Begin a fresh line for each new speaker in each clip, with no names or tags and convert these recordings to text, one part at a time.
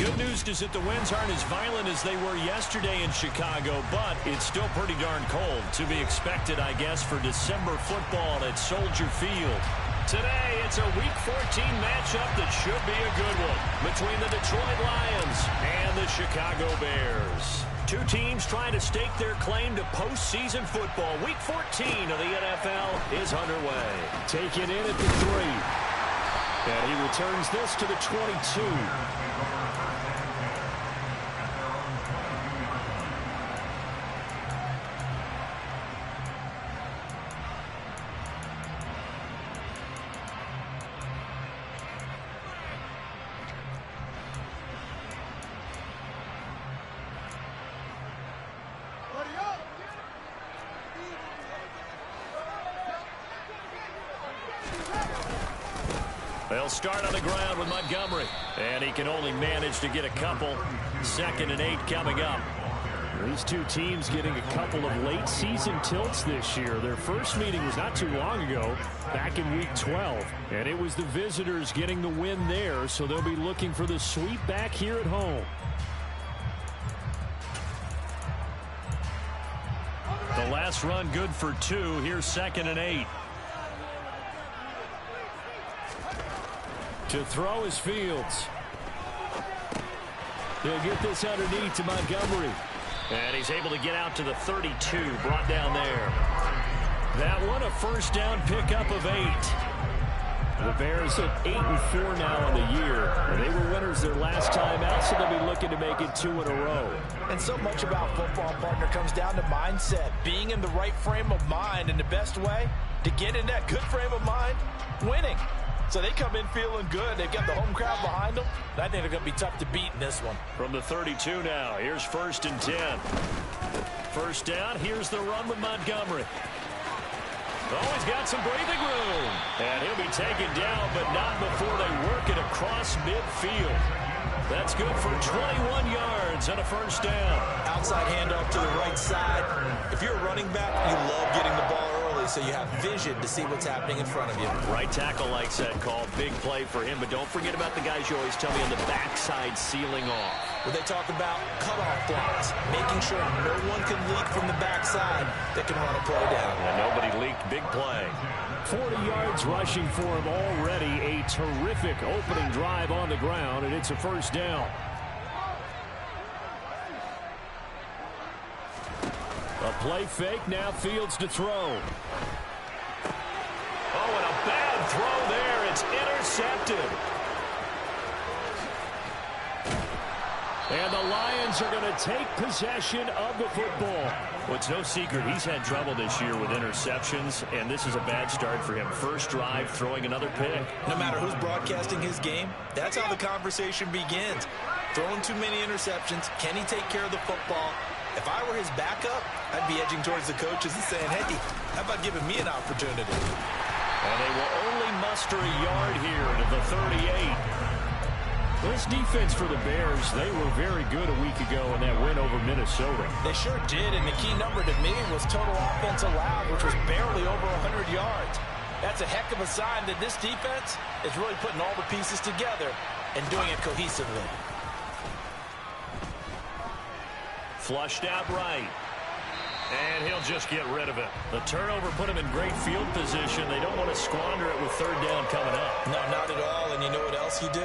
Good news is that the winds aren't as violent as they were yesterday in Chicago, but it's still pretty darn cold. To be expected, I guess, for December football at Soldier Field. Today, it's a Week 14 matchup that should be a good one between the Detroit Lions and the Chicago Bears. Two teams trying to stake their claim to postseason football. Week 14 of the NFL is underway.
Taken in at the 3. And he returns this to the 22.
They'll start on the ground with Montgomery. And he can only manage to get a couple. 2nd and 8 coming up.
These two teams getting a couple of late season tilts this year. Their first meeting was not too long ago, back in Week 12. And it was the visitors getting the win there, so they'll be looking for the sweep back here at home.
The last run good for 2. Here's 2nd and 8.
To throw is Fields. He'll get this underneath to Montgomery.
And he's able to get out to the 32, brought down there. That one, a first down pickup of 8.
The Bears at 8-4 now on the year. They were winners their last time out, so they'll be looking to make it 2 in a row.
And so much about football, partner, comes down to mindset. Being in the right frame of mind, and the best way to get in that good frame of mind, winning. So they come in feeling good. They've got the home crowd behind them. I think they're going to be tough to beat in this one.
From the 32 now, here's 1st and 10. First down, here's the run with Montgomery. Oh, he's got some breathing room. And he'll be taken down, but not before they work it across midfield. That's good for 21 yards and a first down.
Outside handoff to the right side. If you're a running back, you love getting the ball early so you have vision to see what's happening in front of you.
Right tackle likes that call. Big play for him, but don't forget about the guys you always tell me on the backside sealing off.
When they talk about cutoff blocks, making sure no one can leak from the backside that can run a play down.
And nobody leaked. Big play.
40 yards rushing for him already. A terrific opening drive on the ground, and it's a first down. A play fake, now Fields to throw.
Oh, and a bad throw there. It's intercepted.
And the Lions are going to take possession of the football.
Well, it's no secret he's had trouble this year with interceptions, and this is a bad start for him. First drive, throwing another pick.
No matter who's broadcasting his game, that's how the conversation begins. Throwing too many interceptions. Can he take care of the football? If I were his backup, I'd be edging towards the coaches and saying, hey, how about giving me an opportunity?
And they will only muster a yard here to the 38.
This defense for the Bears, they were very good a week ago in that win over Minnesota.
They sure did, and the key number to me was total offense allowed, which was barely over 100 yards. That's a heck of a sign that this defense is really putting all the pieces together and doing it cohesively.
Flushed out right. And he'll just get rid of it. The turnover put him in great field position. They don't want to squander it with 3rd down coming up.
No, not at all, and you know what else you do?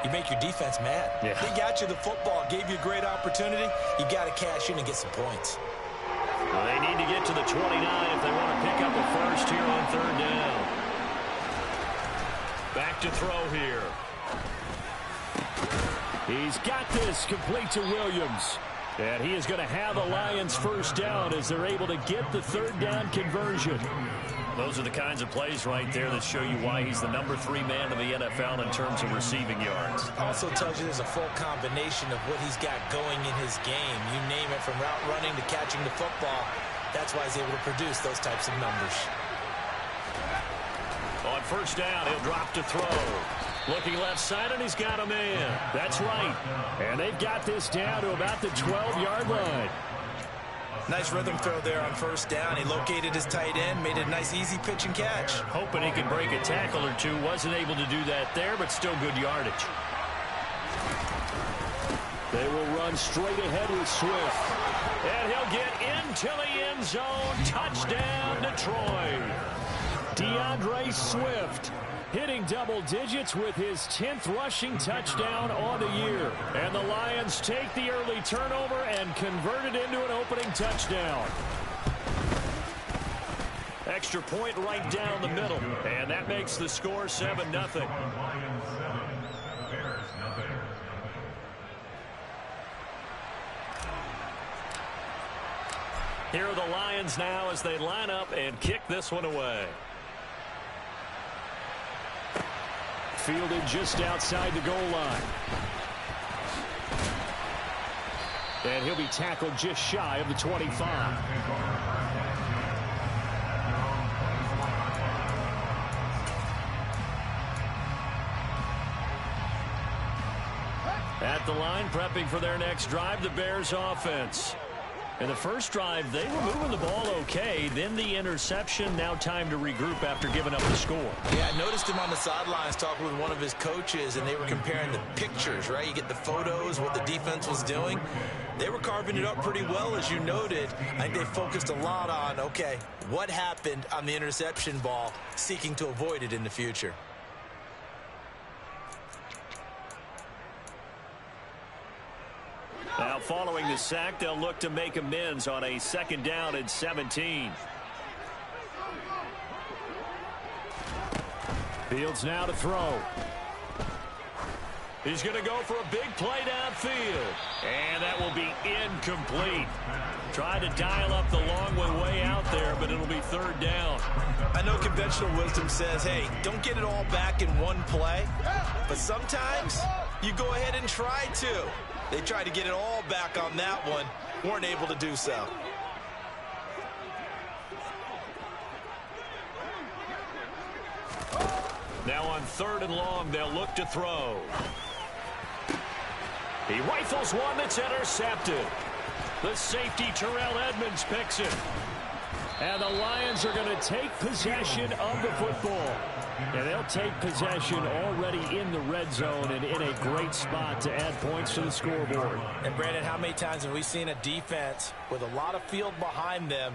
You make your defense mad.
Yeah.
They got you the football, gave you a great opportunity. You got to cash in and get some points.
Well, they need to get to the 29 if they want to pick up a first here on 3rd down. Back to throw here.
He's got this, complete to Williams. And he is going to have the Lions first down as they're able to get the 3rd down conversion.
Those are the kinds of plays right there that show you why he's the number 3 man in the NFL in terms of receiving yards.
Also tells you there's a full combination of what he's got going in his game. You name it, from route running to catching the football. That's why he's able to produce those types of numbers.
On first down, he'll drop to throw. Looking left side, and he's got a man.
That's right. And they've got this down to about the 12-yard line.
Nice rhythm throw there on first down. He located his tight end, made it a nice easy pitch and catch.
Hoping he could break a tackle or two. Wasn't able to do that there, but still good yardage.
They will run straight ahead with Swift.
And he'll get into the end zone. Touchdown, Detroit.
DeAndre Swift hitting double digits with his 10th rushing touchdown on the year. And the Lions take the early turnover and convert it into an opening touchdown.
Extra point right down the middle. And that makes the score 7-0. Here are the Lions now as they line up and kick this one away.
Fielded just outside the goal line. And he'll be tackled just shy of the 25.
At the line, prepping for their next drive, the Bears offense. In the first drive, they were moving the ball okay. Then the interception. Now time to regroup after giving up the score.
Yeah, I noticed him on the sidelines talking with one of his coaches, and they were comparing the pictures, right? You get the photos, what the defense was doing. They were carving it up pretty well, as you noted. I think they focused a lot on, okay, what happened on the interception ball, seeking to avoid it in the future.
Now following the sack, they'll look to make amends on a 2nd down and 17.
Fields now to throw.
He's going to go for a big play downfield. And that will be incomplete. Trying to dial up the long one way out there, but it'll be 3rd down.
I know conventional wisdom says, hey, don't get it all back in one play. But sometimes you go ahead and try to. They tried to get it all back on that one. Weren't able to do so.
Now on 3rd and long, they'll look to throw. He rifles one that's intercepted. The safety, Terrell Edmonds, picks it.
And the Lions are going to take possession of the football. And they'll take possession already in the red zone and in a great spot to add points to the scoreboard.
And, Brandon, how many times have we seen a defense with a lot of field behind them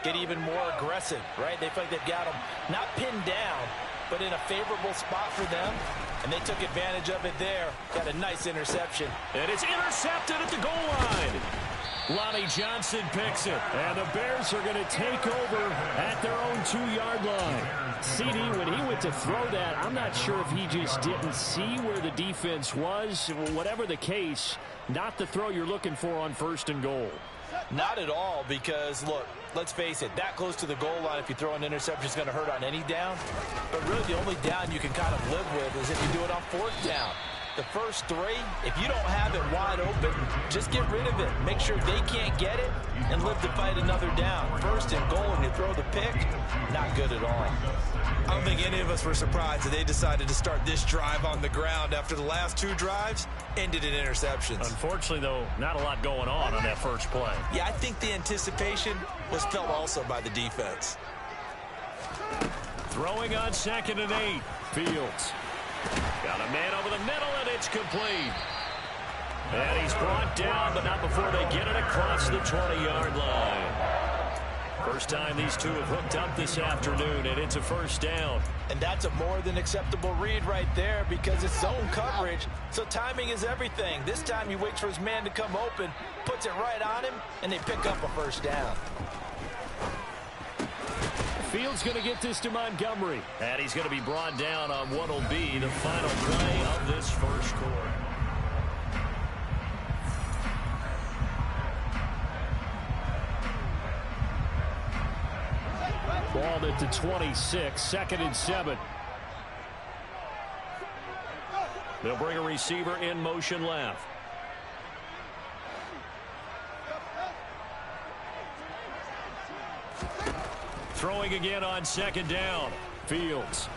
get even more aggressive, right? They feel like they've got them not pinned down, but in a favorable spot for them. And they took advantage of it there. Got a nice interception.
And it's intercepted at the goal line. Lonnie Johnson picks it.
And the Bears are going to take over at their own 2-yard line. CD, when he went to throw that, I'm not sure if he just didn't see where the defense was. Whatever the case, not the throw you're looking for on 1st and goal.
Not at all, because, look, let's face it, that close to the goal line, if you throw an interception, is going to hurt on any down. But really, the only down you can kind of live with is if you do it on 4th down. The first 3, if you don't have it wide open, just get rid of it. Make sure they can't get it and live to fight another down. 1st and goal, and you throw the pick, not good at all. I don't think any of us were surprised that they decided to start this drive on the ground after the last 2 drives ended in interceptions.
Unfortunately, though, not a lot going on that first play.
Yeah, I think the anticipation was felt also by the defense.
Throwing on 2nd and 8.
Fields.
Got a man over the middle, and it's complete. And he's brought down, but not before they get it across the 20-yard line. First time these two have hooked up this afternoon, and it's a 1st down.
And that's a more than acceptable read right there because it's zone coverage, so timing is everything. This time he waits for his man to come open, puts it right on him, and they pick up a 1st down.
Fields going to get this to Montgomery.
And he's going to be brought down on what will be the final play of this first quarter.
Ball at the 26, 2nd and 7.
They'll bring a receiver in motion left. Throwing again on 2nd down.
Fields.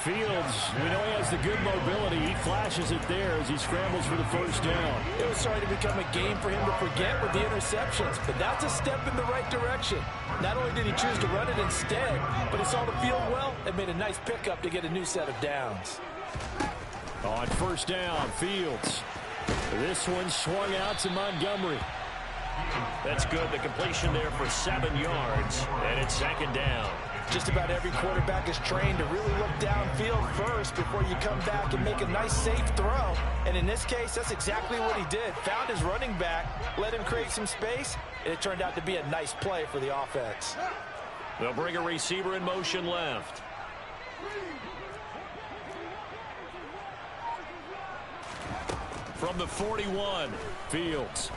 Fields, we know he has the good mobility. He flashes it there as he scrambles for the 1st down.
It was starting to become a game for him to forget with the interceptions, but that's a step in the right direction. Not only did he choose to run it instead, but he saw the field well and made a nice pickup to get a new set of downs.
On first down, Fields. This one swung out to Montgomery.
That's good. The completion there for 7 yards, and it's second down.
Just about every quarterback is trained to really look downfield first before you come back and make a nice, safe throw. And in this case, that's exactly what he did. Found his running back, let him create some space, and it turned out to be a nice play for the offense.
They'll bring a receiver in motion left. From the 41, Fields.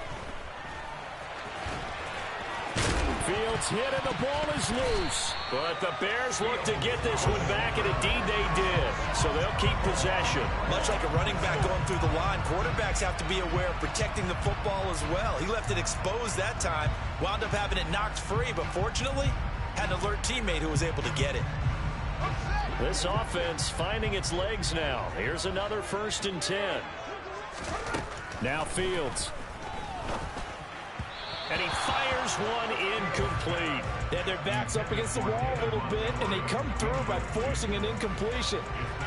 Fields hit and the ball is loose.
But the Bears look to get this one back, and indeed they did. So they'll keep possession.
Much like a running back going through the line, quarterbacks have to be aware of protecting the football as well. He left it exposed that time, wound up having it knocked free, but fortunately had an alert teammate who was able to get it.
This offense finding its legs now. Here's another 1st and 10.
Now Fields.
And he fires one incomplete.
They had their backs up against the wall a little bit, and they come through by forcing an incompletion.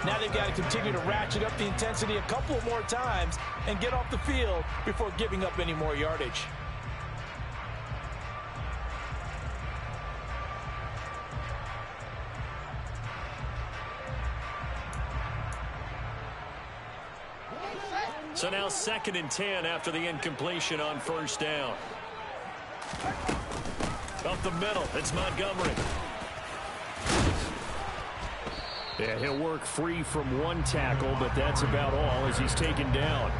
Now they've got to continue to ratchet up the intensity a couple more times and get off the field before giving up any more yardage.
So now 2nd and 10 after the incompletion on first down. Up the middle, it's Montgomery.
Yeah, he'll work free from one tackle, but that's about all as he's taken down.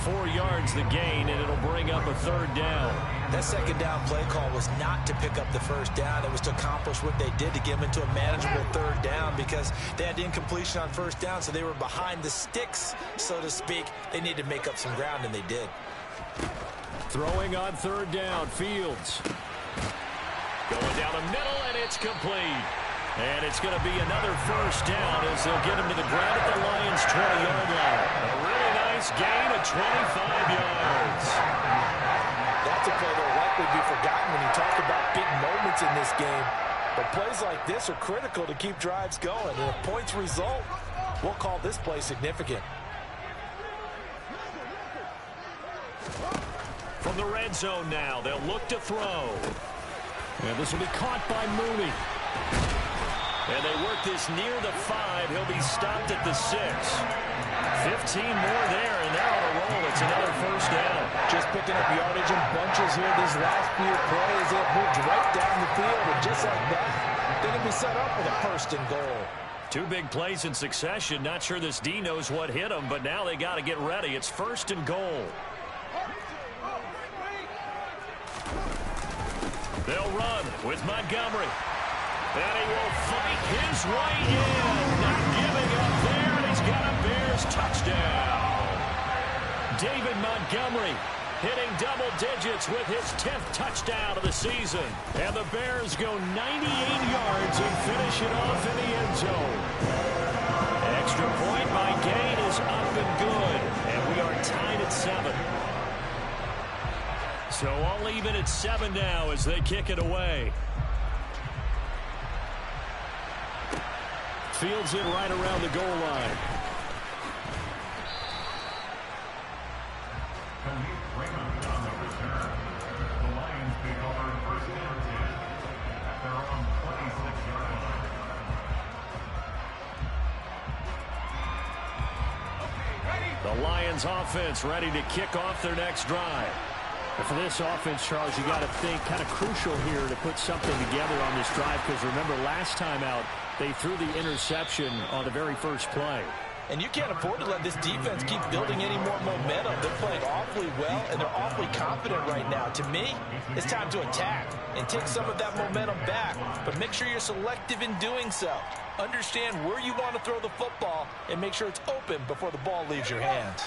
4 yards the gain, and it'll bring up a 3rd down.
That 2nd down play call was not to pick up the 1st down. It was to accomplish what they did to get them into a manageable 3rd down because they had incompletion on 1st down, so they were behind the sticks, so to speak. They needed to make up some ground, and they did.
Throwing on 3rd down, Fields.
Going down the middle, and it's complete. And it's going to be another 1st down as they'll get him to the ground at the Lions' 20-yard line. A really nice gain of 25 yards.
That's a play that will likely be forgotten when you talk about big moments in this game. But plays like this are critical to keep drives going. And if points result, we'll call this play significant.
From the red zone now, they'll look to throw.
And this will be caught by Mooney.
And they work this near the 5. He'll be stopped at the 6. 15 more there, and they're on a roll. It's another 1st down.
Just picking up yardage in bunches here these last few plays. They've moved right down the field, and just like that, they're going to be set up with a 1st and goal.
2 big plays in succession. Not sure this D knows what hit him, but now they got to get ready. It's 1st and goal. They'll run with Montgomery. And he will fight his way in. Not giving up there, and he's got a Bears touchdown. David Montgomery hitting double digits with his 10th touchdown of the season. And the Bears go 98 yards and finish it off in the end zone. Extra point by Gain is up and good. And we are tied at 7. So all even at 7 now as they kick it away.
Fields it right around the goal line.
The Lions offense ready to kick off their next drive.
And for this offense, Charles, you got to think kind of crucial here to put something together on this drive because remember last time out they threw the interception on the very first play.
And you can't afford to let this defense keep building any more momentum. They're playing awfully well, and they're awfully confident right now. To me, it's time to attack and take some of that momentum back. But make sure you're selective in doing so. Understand where you want to throw the football and make sure it's open before the ball leaves your hands.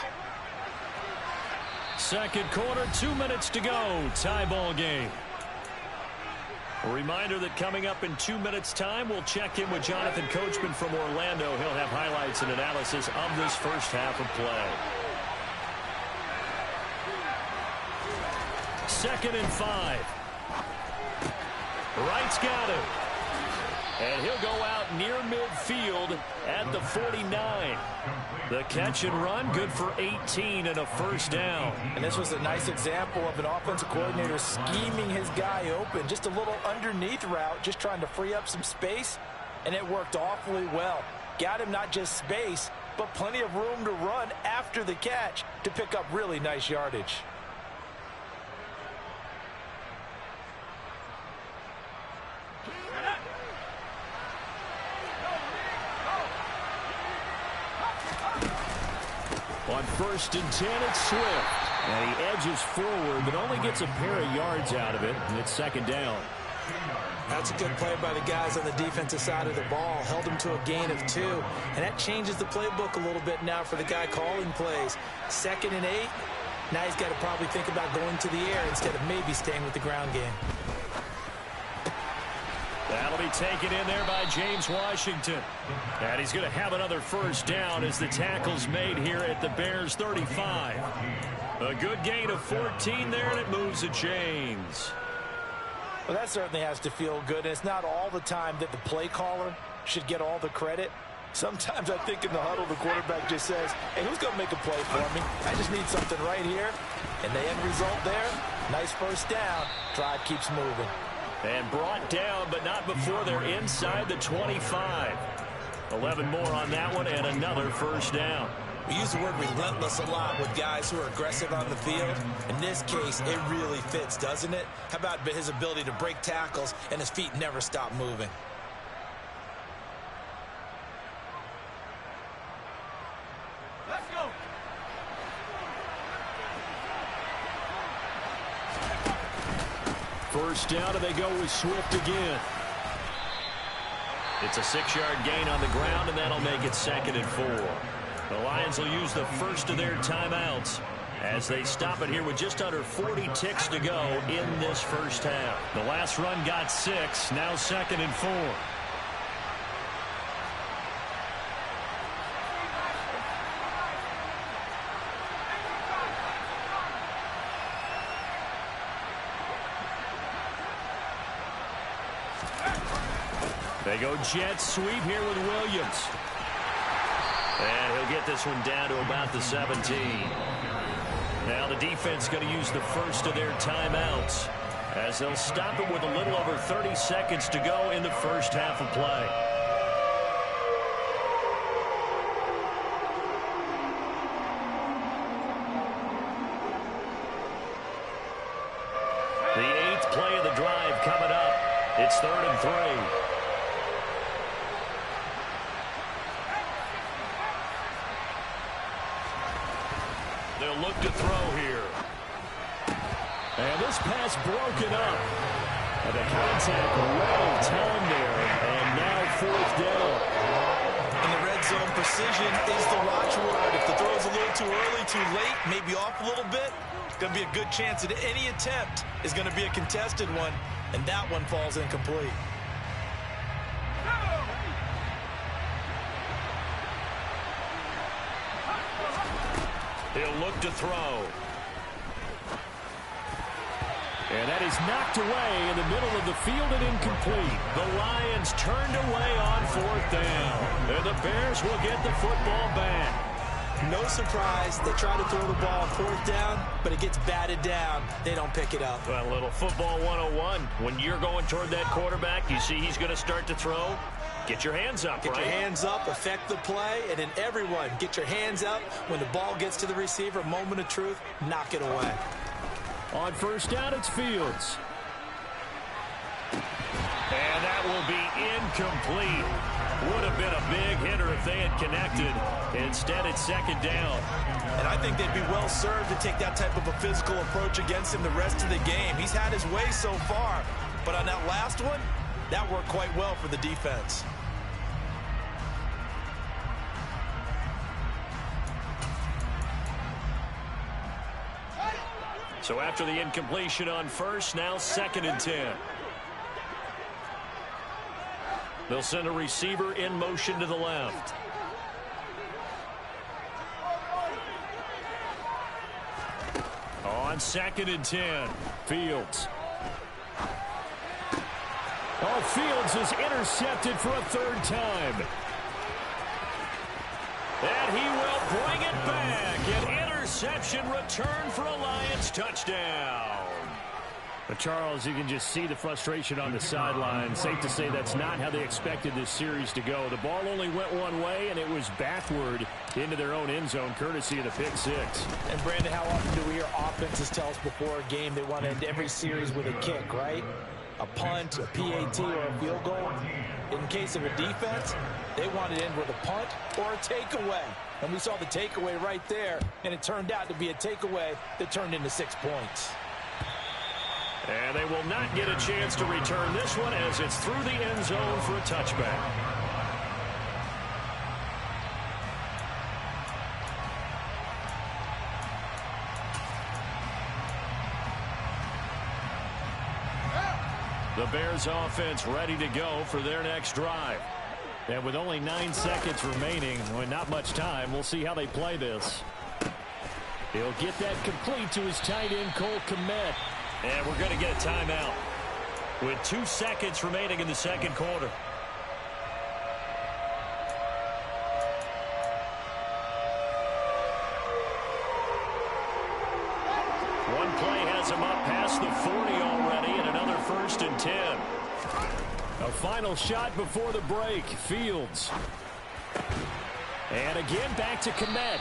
Second quarter, 2 minutes to go. Tie ball game. A reminder that coming up in 2 minutes' time, we'll check in with Jonathan Coachman from Orlando. He'll have highlights and analysis of this first half of play. 2nd and 5. Wright's got it. And he'll go out near midfield at the 49. The catch and run, good for 18 and a first down.
And this was a nice example of an offensive coordinator scheming his guy open. Just a little underneath route, just trying to free up some space, and it worked awfully well. Got him not just space, but plenty of room to run after the catch to pick up really nice yardage.
On 1st and 10, it's Swift. And he edges forward, but only gets a pair of yards out of it, and it's 2nd down.
That's a good play by the guys on the defensive side of the ball. Held him to a gain of 2. And that changes the playbook a little bit now for the guy calling plays. 2nd and 8. Now he's got to probably think about going to the air instead of maybe staying with the ground game.
That'll be taken in there by James Washington. And he's going to have another first down as the tackle's made here at the Bears 35. A good gain of 14 there, and it moves the chains.
Well, that certainly has to feel good. And it's not all the time that the play caller should get all the credit. Sometimes I think in the huddle, the quarterback just says, hey, who's going to make a play for me? I just need something right here. And the end result there, nice first down. Drive keeps moving.
And brought down, but not before they're inside the 25. 11 more on that one, and another first down.
We use the word relentless a lot with guys who are aggressive on the field. In this case, it really fits, doesn't it? How about his ability to break tackles and his feet never stop moving?
Let's go.
First down, and they go with Swift again.
It's a 6-yard gain on the ground, and that'll make it 2nd and 4. The Lions will use the first of their timeouts as they stop it here with just under 40 ticks to go in this first half. The last run got 6, now 2nd and 4. They go jet sweep here with Williams. And he'll get this one down to about the 17. Now the defense going to use the first of their timeouts as they'll stop it with a little over 30 seconds to go in the first half of play. The 8th play of the drive coming up. It's 3rd and 3. They'll look to throw here.
And this pass broken up. And the contact well timed there. And now 4th down.
In the red zone, precision is the watchword. If the throw's a little too early, too late, maybe off a little bit, it's going to be a good chance that any attempt is going to be a contested one, and that one falls incomplete.
He'll look to throw.
And that is knocked away in the middle of the field and incomplete.
The Lions turned away on 4th down. And the Bears will get the football back.
No surprise, they try to throw the ball 4th down, but it gets batted down. They don't pick it up.
Well, a little football 101. When you're going toward that quarterback, you see he's going to start to throw. Get your hands up,
Get your hands up, affect the play, and then everyone, get your hands up. When the ball gets to the receiver, moment of truth, knock it away.
On 1st down, it's Fields.
And that will be incomplete. Would have been a big hitter if they had connected. Instead, it's 2nd down.
And I think they'd be well served to take that type of a physical approach against him the rest of the game. He's had his way so far, but on that last one, that worked quite well for the defense.
So after the incompletion on 1st, now 2nd and 10. They'll send a receiver in motion to the left. On 2nd and 10, Fields.
Oh, Fields is intercepted for a third time.
And he will bring it back. An interception return for a Lions touchdown.
But Charles, you can just see the frustration on the sideline. Safe to say that's not how they expected this series to go. The ball only went one way, and it was backward into their own end zone, courtesy of the pick six.
And, Brandon, how often do we hear offenses tell us before a game they want to end every series with a kick, right? A punt, a PAT, or a field goal. In case of a defense, they want to end with a punt or a takeaway. And we saw the takeaway right there, and it turned out to be a takeaway that turned into 6 points.
And they will not get a chance to return this one as it's through the end zone for a touchback. The Bears offense ready to go for their next drive.
And with only 9 seconds remaining, with not much time, we'll see how they play this. He'll get that complete to his tight end, Cole Kmet.
And we're going to get a timeout with 2 seconds remaining in the second quarter. One play has him up past the 40 already, and another 1st and 10.
A final shot before the break. Fields. And again back to Kmet.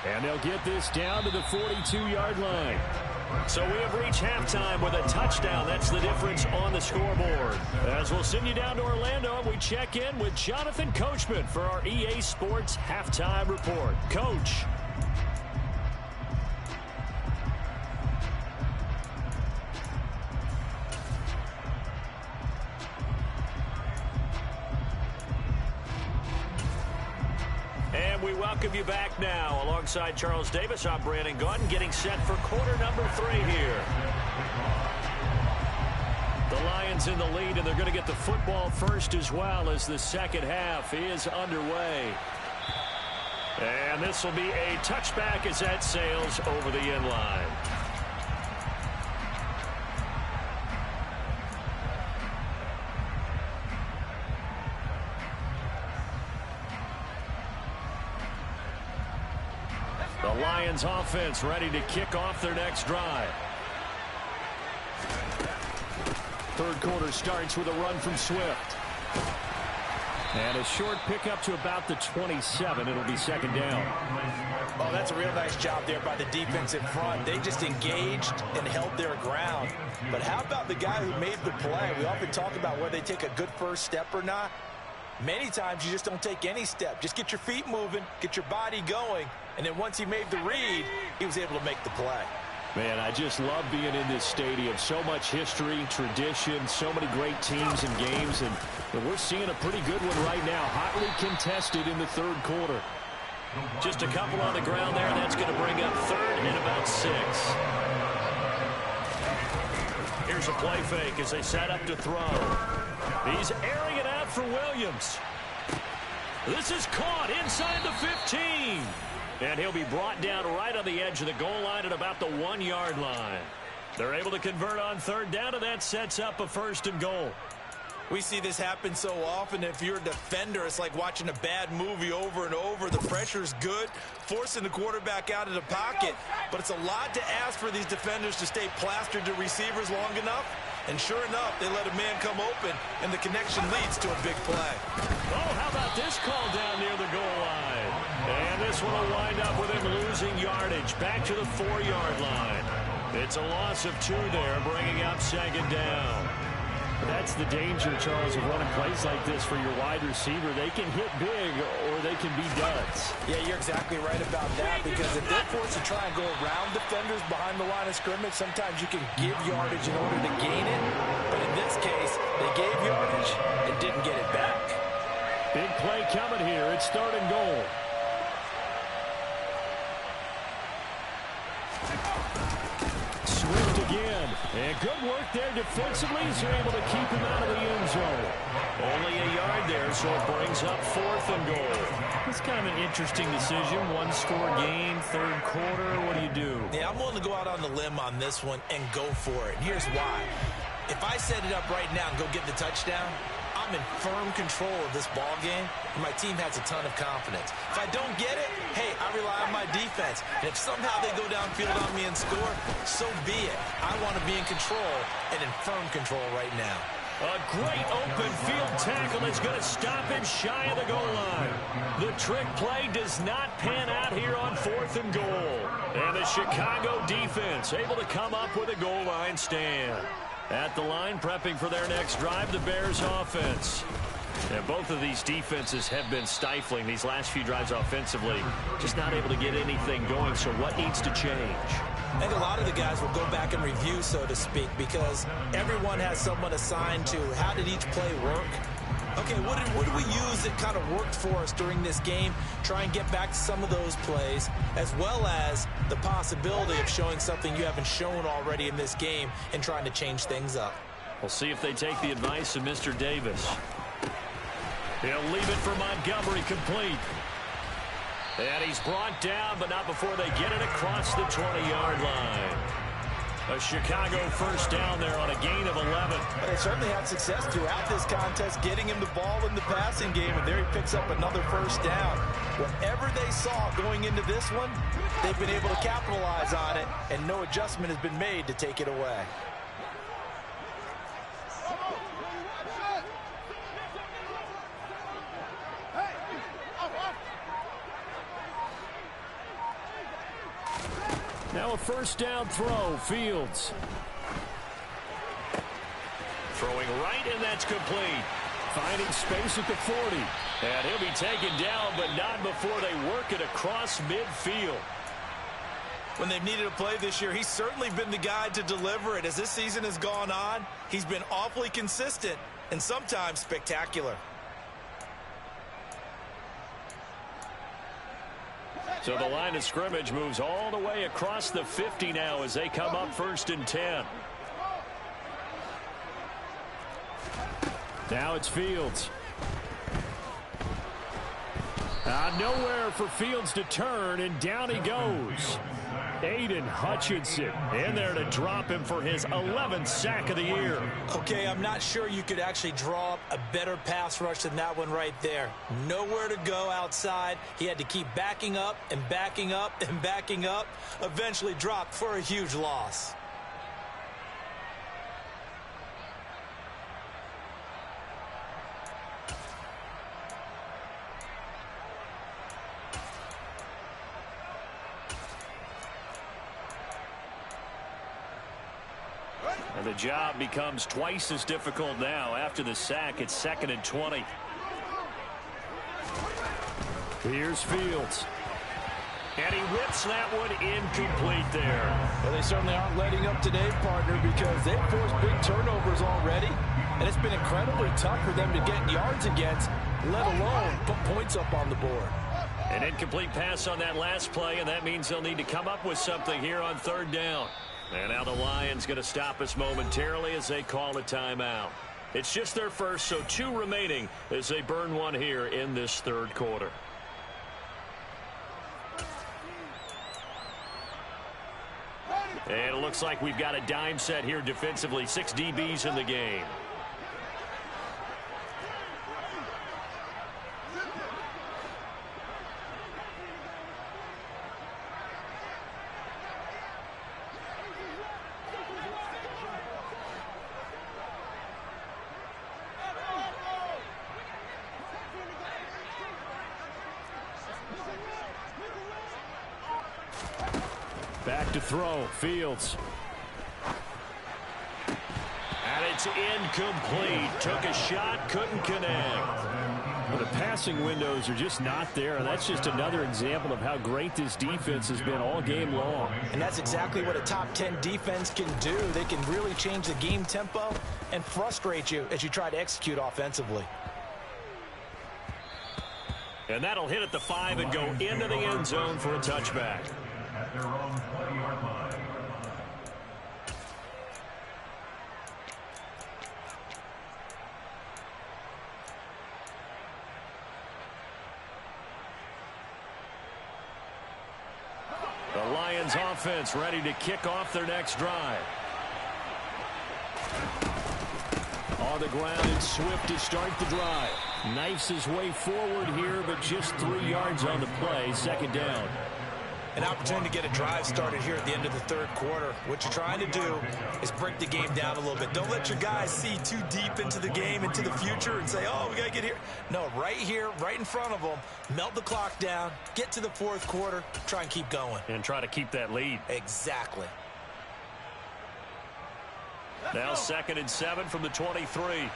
And they'll get this down to the 42-yard line.
So we have reached halftime with a touchdown. That's the difference on the scoreboard. As we'll send you down to Orlando, and we check in with Jonathan Coachman for our EA Sports Halftime Report. Coach. And we welcome you back now. Alongside Charles Davis, I'm Brandon Gaudin, getting set for quarter number 3 here. The Lions in the lead, and they're going to get the football first as well as the second half is underway. And this will be a touchback as that sails over the end line. The Lions offense ready to kick off their next drive.
Third quarter starts with a run from Swift. And a short pickup to about the 27. It'll be second down.
Oh, that's a real nice job there by the defense in front. They just engaged and held their ground. But how about the guy who made the play? We often talk about whether they take a good first step or not. Many times you just don't take any step. Just get your feet moving, get your body going, and then once he made the read, he was able to make the play.
Man, I just love being in this stadium. So much history, tradition, so many great teams and games, and we're seeing a pretty good one right now. Hotly contested in the third quarter.
Just a couple on the ground there. That's going to bring up third and about 6. Here's a play fake as they set up to throw. He's airing it out for Williams. This is caught inside the 15. And he'll be brought down right on the edge of the goal line at about the 1-yard line. They're able to convert on third down, and that sets up a 1st and goal.
We see this happen so often. If you're a defender, it's like watching a bad movie over and over. The pressure's good, forcing the quarterback out of the pocket. But it's a lot to ask for these defenders to stay plastered to receivers long enough. And sure enough, they let a man come open, and the connection leads to a big play.
Oh, how about this call down near the goal line? And this one will wind up with him losing yardage back to the 4-yard line. It's a loss of 2 there, bringing up second down.
That's the danger, Charles, of running plays like this for your wide receiver. They can hit big or they can be duds.
Yeah, you're exactly right about that, because if they're forced to try and go around defenders behind the line of scrimmage, sometimes you can give yardage in order to gain it. But in this case, they gave yardage and didn't get it back.
Big play coming here. It's third and goal. Swift again. And good work there defensively as they're able to keep him out of the end zone.
Only a yard there, so it brings up 4th and goal.
It's kind of an interesting decision. 1-score game, third quarter. What do you do?
Yeah, I'm willing to go out on the limb on this one and go for it. And here's why.
If I set it up right now and go get the touchdown, I'm in firm control of this ball game, and my team has a ton of confidence. If I don't get it, hey, I rely on my defense. And if somehow they go downfield on me and score, so be it. I want to be in control and in firm control right now.
A great open field tackle that's going to stop him shy of the goal line. The trick play does not pan out here on 4th and goal. And the Chicago defense able to come up with a goal line stand. At the line, prepping for their next drive, the Bears offense. And both of these defenses have been stifling these last few drives offensively. Just not able to get anything going, so what needs to change?
I think a lot of the guys will go back and review, so to speak, because everyone has someone assigned to how did each play work. Okay, what did we use that kind of worked for us during this game? Try and get back to some of those plays, as well as the possibility of showing something you haven't shown already in this game and trying to change things up.
We'll see if they take the advice of Mr. Davis. He'll leave it for Montgomery complete. And he's brought down, but not before they get it across the 20-yard line. A Chicago first down there on a gain of 11.
They certainly had success throughout this contest, getting him the ball in the passing game, and there he picks up another first down. Whatever they saw going into this one, they've been able to capitalize on it, and no adjustment has been made to take it away.
Now a first down throw, Fields.
Throwing right, and that's complete.
Finding space at the 40.
And he'll be taken down, but not before they work it across midfield.
When they've needed a play this year, he's certainly been the guy to deliver it. As this season has gone on, he's been awfully consistent and sometimes spectacular.
So the line of scrimmage moves all the way across the 50 now as they come up 1st and 10.
Now it's Fields. Nowhere for Fields to turn, and down he goes. Aiden Hutchinson in there to drop him for his 11th sack of the year.
Okay, I'm not sure you could actually draw up a better pass rush than that one right there. Nowhere to go outside. He had to keep backing up and backing up and backing up. Eventually dropped for a huge loss.
And the job becomes twice as difficult now. After the sack, it's 2nd and 20.
Here's Fields.
And he whips that one incomplete there.
Well, they certainly aren't letting up today, partner, because they've forced big turnovers already. And it's been incredibly tough for them to get yards against, let alone put points up on the board.
An incomplete pass on that last play, and that means they'll need to come up with something here on 3rd down. And now the Lions going to stop us momentarily as they call a timeout. It's just their first, so 2 remaining as they burn one here in this 3rd quarter. And it looks like we've got a dime set here defensively. 6 DBs in the game.
Back to throw, Fields.
And it's incomplete. Took a shot, couldn't connect.
Well, the passing windows are just not there, and that's just another example of how great this defense has been all game long.
And that's exactly what a top 10 defense can do. They can really change the game tempo and frustrate you as you try to execute offensively.
And that'll hit at the 5 and go into the end zone for a touchback.
At their own 20-yard line.
The Lions offense ready to kick off their next drive.
On the ground, it's Swift to start the drive. Knifes his way forward here, but just 3 yards on the play. Second down.
An opportunity to get a drive started here at the end of the third quarter. What you're trying to do is break the game down a little bit. Don't let your guys see too deep into the game, into the future, and say, oh, we got to get here. No, right here, right in front of them, melt the clock down, get to the fourth quarter, try and keep going.
And try to keep that lead.
Exactly.
Now 2nd and 7 from the 23.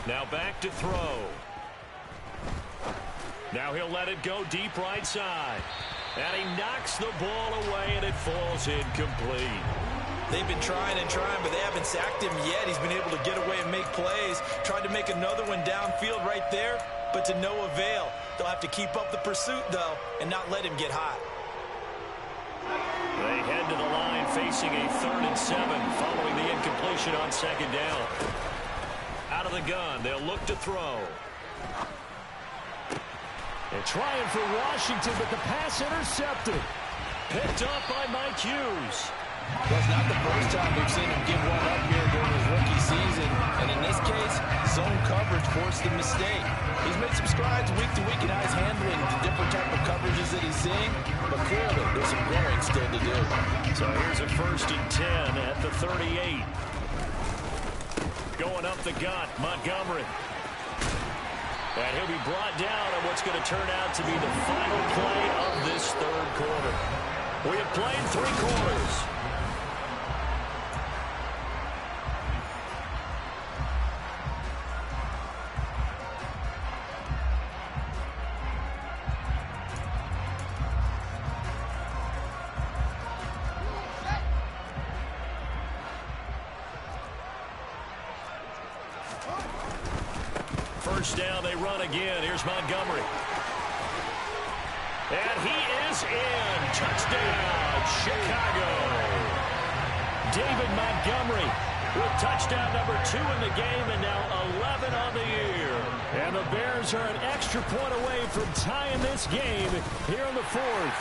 Now back to throw. Now he'll let it go deep right side. And he knocks the ball away, and it falls incomplete.
They've been trying and trying, but they haven't sacked him yet. He's been able to get away and make plays. Tried to make another one downfield right there, but to no avail. They'll have to keep up the pursuit, though, and not let him get hot.
They head to the line facing a 3rd and 7 following the incompletion on 2nd down. Out of the gun, they'll look to throw.
And trying for Washington, but the pass intercepted.
Picked up by Mike Hughes.
Well, it's not the first time we've seen him give one up here during his rookie season. And in this case, zone coverage forced the mistake. He's made some strides week to week, and now he's handling the different type of coverages that he's seeing. But clearly, there's some growing still to do.
So here's a 1st and 10 at the 38. Going up the gut, Montgomery. And he'll be brought down on what's going to turn out to be the final play of this third quarter. We have played 3 quarters. First down, they run again. Here's Montgomery. And he is in. Touchdown, Chicago. David Montgomery with touchdown number 2 in the game, and now 11 on the year. And the Bears are an extra point away from tying this game here in the 4th.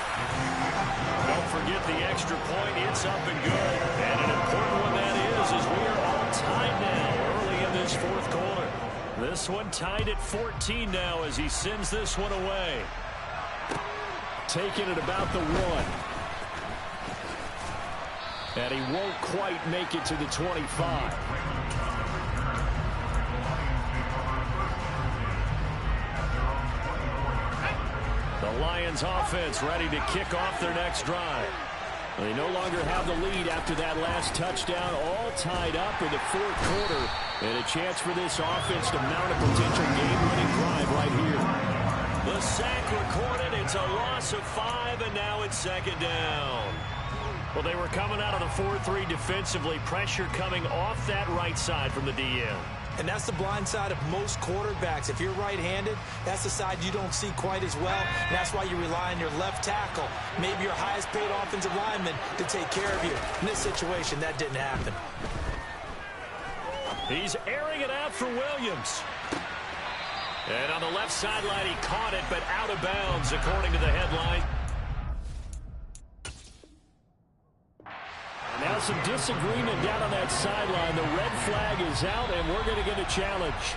Don't forget the extra point. It's up and good. And an important one that is, as we are all tied now early in this 4th quarter. This one tied at 14 now as he sends this one away.
Taking it about the 1. And he won't quite make it to the 25.
The Lions offense ready to kick off their next drive.
They no longer have the lead after that last touchdown, all tied up in the 4th quarter. And a chance for this offense to mount a potential game-winning drive right here.
The sack recorded. It's a loss of 5, and now it's 2nd down. Well, they were coming out of the 4-3 defensively. Pressure coming off that right side from the DN.
And that's the blind side of most quarterbacks. If you're right-handed, that's the side you don't see quite as well. And that's why you rely on your left tackle, maybe your highest-paid offensive lineman, to take care of you. In this situation, that didn't happen.
He's airing it out for Williams. And on the left sideline, he caught it, but out of bounds, according to the headline.
Now some disagreement down on that sideline. The red flag is out, and we're going to get a challenge.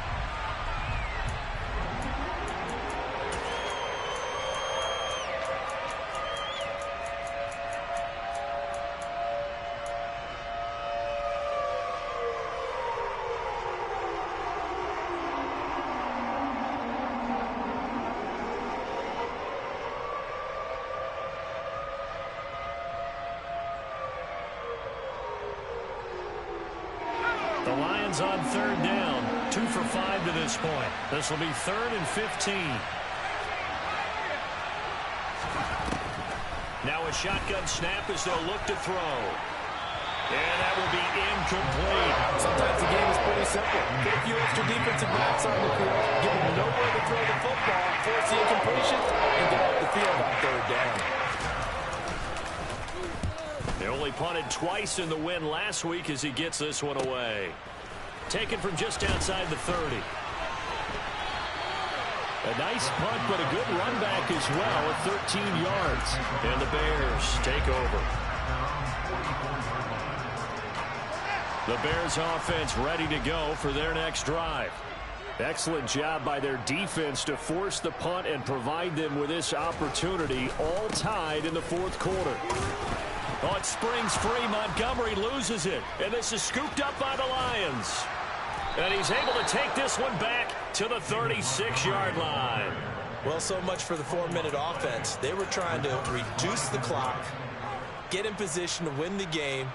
The Lions on 3rd down, 2 for 5 to this point. This will be 3rd and 15. Now a shotgun snap as they'll look to throw. And that will be incomplete.
Sometimes the game is pretty simple. Get a few extra defensive backs on the field, give them nowhere to throw the football, force the incompletion, and get off the field on 3rd down.
They only punted twice in the win last week as he gets this one away. Taken from just outside the 30.
A nice punt, but a good run back as well at 13 yards.
And the Bears take over. The Bears offense ready to go for their next drive.
Excellent job by their defense to force the punt and provide them with this opportunity, all tied in the fourth quarter.
Oh, it springs free. Montgomery loses it. And this is scooped up by the Lions. And he's able to take this one back to the 36-yard line.
Well, so much for the 4-minute offense. They were trying to reduce the clock, get in position to win the game,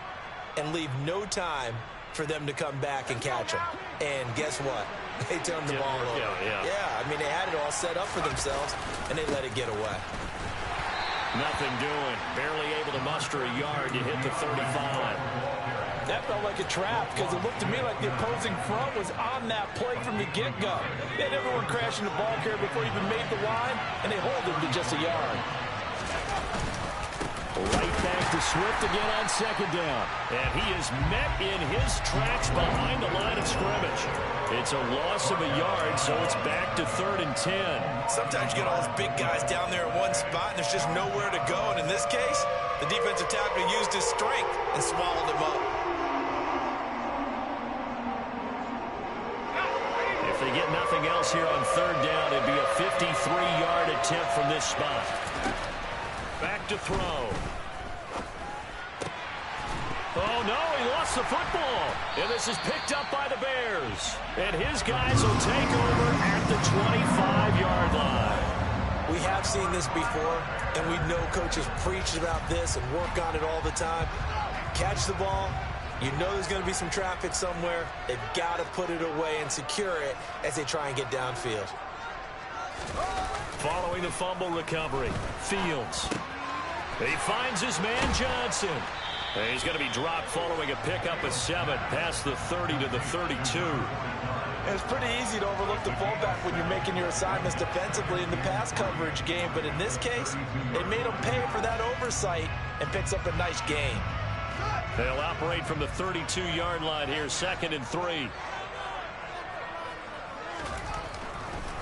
and leave no time for them to come back and catch them. And guess what? They turned the ball over. Yeah, I mean, they had it all set up for themselves, and they let it get away.
Nothing doing. Barely able to muster a yard to hit the 35.
That felt like a trap because it looked to me like the opposing front was on that play from the get-go. They had everyone crashing the ball carrier before he even made the line, and they hold him to just a yard.
Right back to Swift again on second down.
And he is met in his tracks behind the line of scrimmage. It's a loss of a yard, so it's back to 3rd and 10.
Sometimes you get all those big guys down there in one spot, and there's just nowhere to go. And in this case, the defensive tackle used his strength and swallowed him up.
If they get nothing else here on 3rd down, it'd be a 53-yard attempt from this spot. Back to throw. Oh, no, he lost the football. And this is picked up by the Bears. And his guys will take over at the 25-yard line.
We have seen this before, and we know coaches preach about this and work on it all the time. Catch the ball. You know there's going to be some traffic somewhere. They've got to put it away and secure it as they try and get downfield.
Following the fumble recovery, Fields. He finds his man Johnson. And he's going to be dropped following a pickup of 7 past the 30 to the 32.
It's pretty easy to overlook the fullback when you're making your assignments defensively in the pass coverage game. But in this case, they made him pay for that oversight and picks up a nice gain.
They'll operate from the 32-yard line here, 2nd and 3.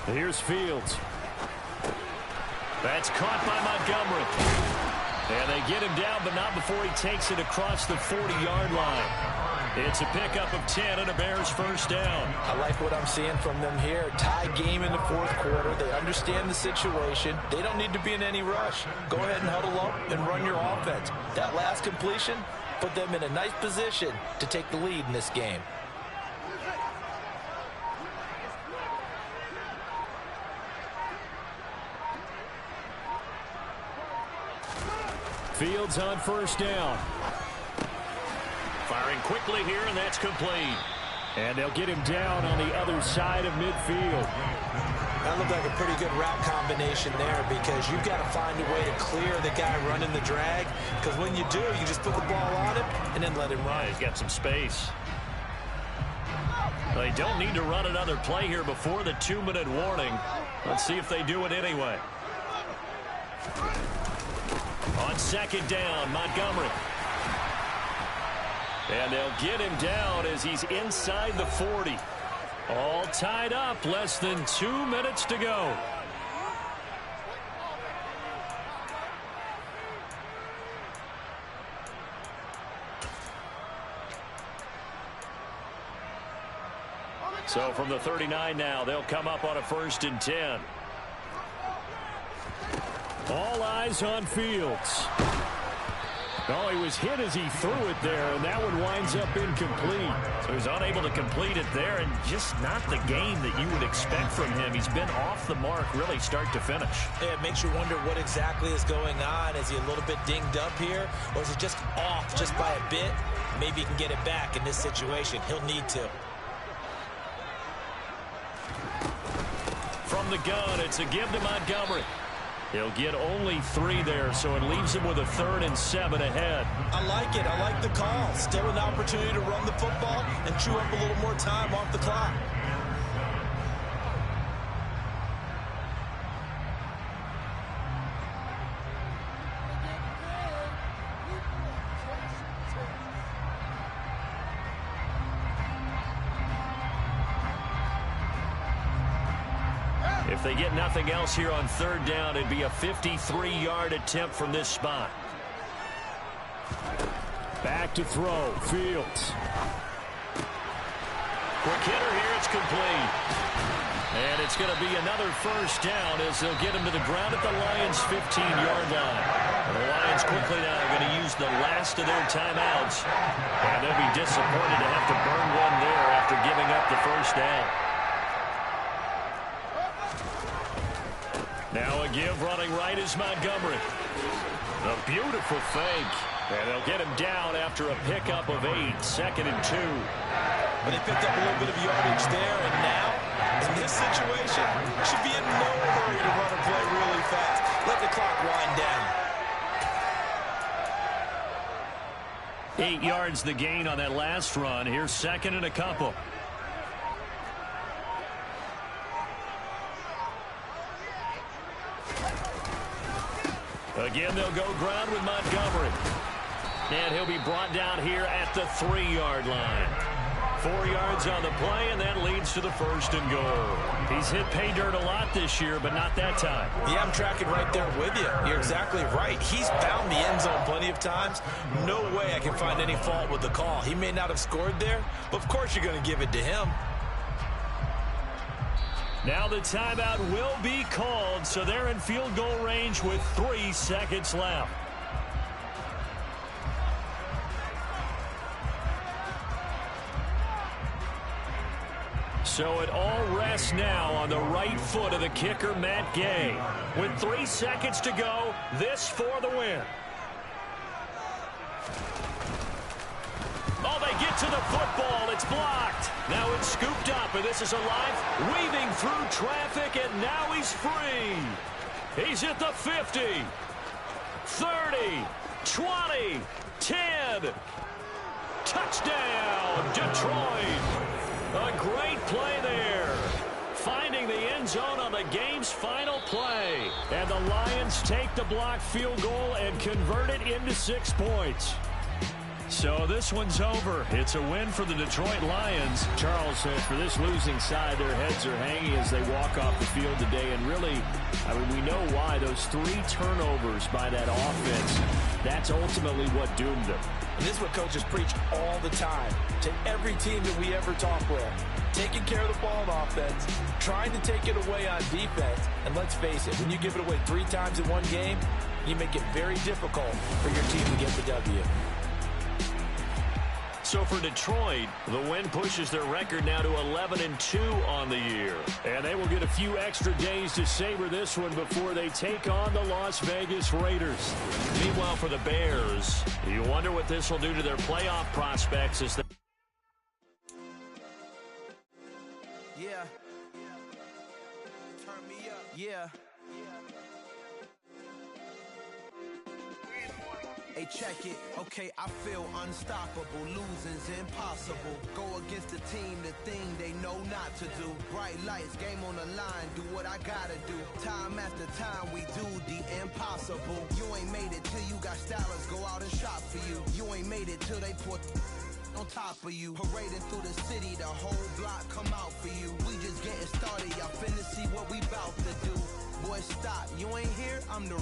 Here's Fields.
That's caught by Montgomery. And they get him down, but not before he takes it across the 40-yard line. It's a pickup of 10 and a Bears first down.
I like what I'm seeing from them here. Tie game in the fourth quarter. They understand the situation. They don't need to be in any rush. Go ahead and huddle up and run your offense. That last completion put them in a nice position to take the lead in this game.
Fields on first down.
Firing quickly here, and that's complete.
And they'll get him down on the other side of midfield.
That looked like a pretty good route combination there because you've got to find a way to clear the guy running the drag. Because when you do, you just put the ball on him and then let him run.
He's got some space. They don't need to run another play here before the 2-minute warning. Let's see if they do it anyway. On second down, Montgomery. And they'll get him down as he's inside the 40. All tied up, less than 2 minutes to go. So from the 39 now, they'll come up on a 1st and 10.
All eyes on Fields. Oh, he was hit as he threw it there, and that one winds up incomplete.
So he's unable to complete it there, and just not the game that you would expect from him. He's been off the mark really start to finish.
Yeah, it makes you wonder what exactly is going on. Is he a little bit dinged up here, or is he just off just by a bit? Maybe he can get it back in this situation. He'll need to.
From the gun, it's a give to Montgomery. He'll get only 3 there, so it leaves him with a 3rd and 7 ahead.
I like it. I like the call. Still an opportunity to run the football and chew up a little more time off the clock.
If they get nothing else here on third down, it'd be a 53-yard attempt from this spot.
Back to throw, Fields.
Quick hitter here, it's complete. And it's going to be another first down as they'll get him to the ground at the Lions' 15-yard line. And the Lions quickly now are going to use the last of their timeouts. And they'll be disappointed to have to burn one there after giving up the first down. Now a give running right is Montgomery. A beautiful fake. And they'll get him down after a pickup of 8, 2nd and 2.
But they picked up a little bit of yardage there, and now, in this situation, should be in no hurry to run a play really fast. Let the clock wind down.
8 yards the gain on that last run. Here's 2nd and a couple. Again, they'll go ground with Montgomery. And he'll be brought down here at the 3-yard line. 4 yards on the play, and that leads to the 1st and goal. He's hit pay dirt a lot this year, but not that time.
Yeah, I'm tracking right there with you. You're exactly right. He's found the end zone plenty of times. No way I can find any fault with the call. He may not have scored there, but of course you're going to give it to him.
Now the timeout will be called, so they're in field goal range with 3 seconds left. So it all rests now on the right foot of the kicker, Matt Gay. With 3 seconds to go, this for the win. Oh, they get to the football. It's blocked. Now it's scooped up, and this is alive, weaving through traffic, and now he's free. He's at the 50, 30, 20, 10. Touchdown, Detroit. A great play there. Finding the end zone on the game's final play. And the Lions take the blocked field goal and convert it into 6 points. So this one's over. It's a win for the Detroit Lions.
Charles said for this losing side, their heads are hanging as they walk off the field today. And really, I mean, we know why. Those 3 turnovers by that offense, that's ultimately what doomed them.
And this is what coaches preach all the time to every team that we ever talk with. Taking care of the ball on offense, trying to take it away on defense. And let's face it, when you give it away 3 times in one game, you make it very difficult for your team to get the W.
So for Detroit, the win pushes their record now to 11-2 on the year.
And they will get a few extra days to savor this one before they take on the Las Vegas Raiders.
Meanwhile, for the Bears, you wonder what this will do to their playoff prospects as they...
Yeah. Turn me up. Yeah. Hey, check it. Okay, I feel unstoppable. Losing's impossible. Go against the team, the thing they know not to do. Bright lights, game on the line. Do what I gotta do. Time after time, we do the impossible. You ain't made it till you got stylers go out and shop for you. You ain't made it till they put on top of you. Parading through the city, the whole block come out for you. We just getting started. Y'all finna see what we bout to do. Boy, stop. You ain't here, I'm the